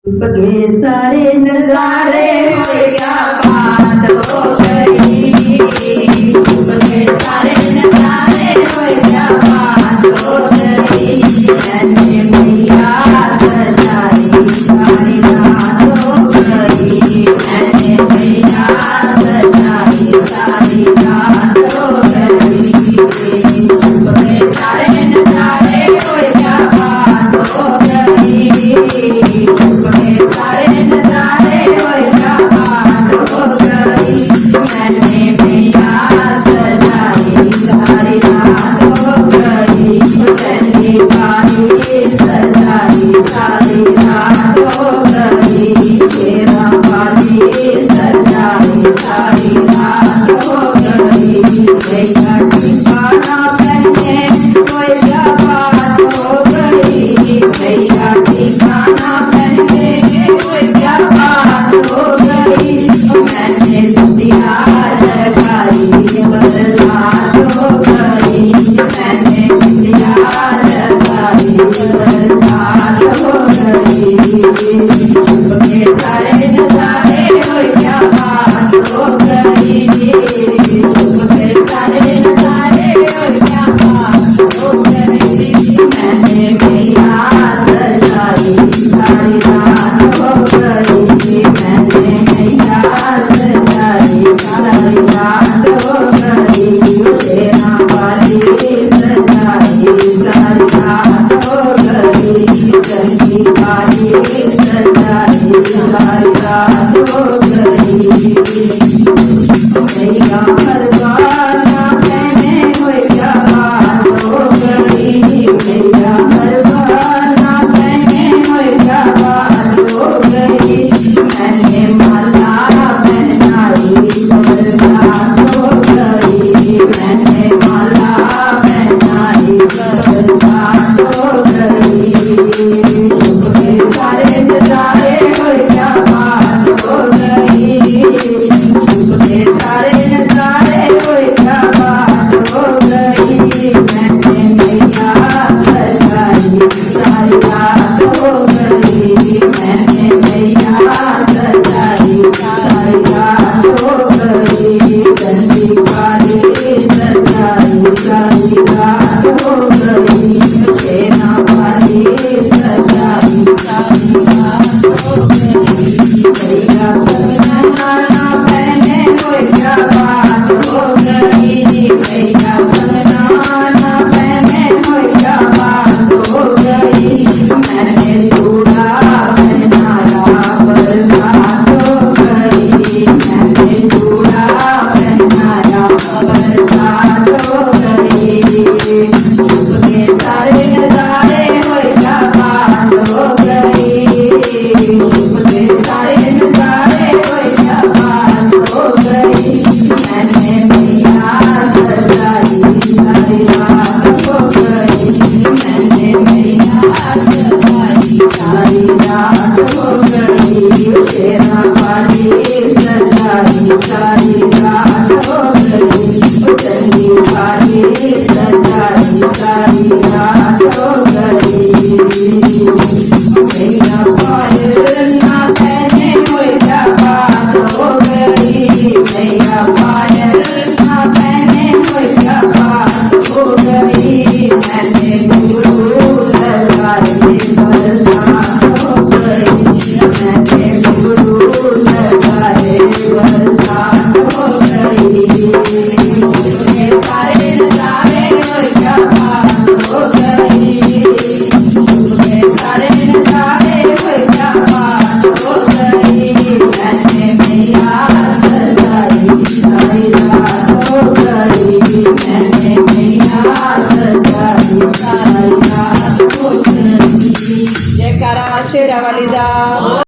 बगे सारे नजारे हो गया बात हो गई। बगे सारे नजारे हो गया बात हो गई। मैंने मैया सजाई सारी रात हो गई। मैंने मैया सजाई सारी रात हो गई। बगे सारे नजारे हो गया बात हो गई। सारे नजारे हो गया बात हो गई। मैंने मैया सजाई सारी रात हो गई। मैंने बारी सजाई सारी रात हो गई। तेरा बारी सजाई सारी रात हो गई। मैया ठिकाना पहने हो गया बात हो गई। मैया ठिकाना पहने क्या बात हो गई। मैंने दिया लगाई बरसात हो गई। मैंने दिया लगाई बरसात हो गई। बगे सारे नजारे हो क्या बात हो गई। बगे सारे नजारे हो क्या बात हो गई। मैंने मैया सजाई सारी रात हो गई। मैंने मैया सजाई सारी रात हो गई। तेरा बारी सजाई सारी रात हो गई। तेरी बारी सजाई सारी रात हो गई। मैया परवाना पहने हो क्या बात हो गई। मैया परवाना पहने हो क्या बात हो गई। मैंने माला पहनाई बरसात हो गई। मैंने माला पहनाई बरसात हो गई। सारे नजारे हो क्या बात हो गई। सारे नजारे हो क्या बात हो गई। मैंने मैया सजाई सारी रात हो गई। मैंने मैया सजाई सारी रात हो गई। गंदी बारी सजाई सारी रात हो गई। तेरा बारी सजाई सारी रात हो गई। मैया सजना पहने हो क्या बात हो गई। मैया सजना पहने हो क्या बात हो गई। मैंने चूड़ा पहनाया बरसात हो गई। मैंने चूड़ा पहनाया बरसात हो गई। बगे सारे नजारे हो क्या बात हो गई। बगे सारे नजारे हो क्या बात हो गई। मैंने मैया सजाई सारी रात हो गई। मैंने मैया सजाई सारी रात हो गई। तेरा बारी सजाई सारी रात हो गई। तेरी बारी सजाई सारी रात हो गई। मैया पायल ना पहने हो क्या बात हो गई। मैया पायल ना पहने हो क्या बात हो गई। मैंने घुंघरू लगाए बरसात हो गई। मैंने घुंघरू लगाए बरसात हो गई। सारे नजारे हो क्या बात हो गई। सारे नजारे हो क्या बात हो गई। मैंने मैया सजाई सारी रात हो गई। मैंने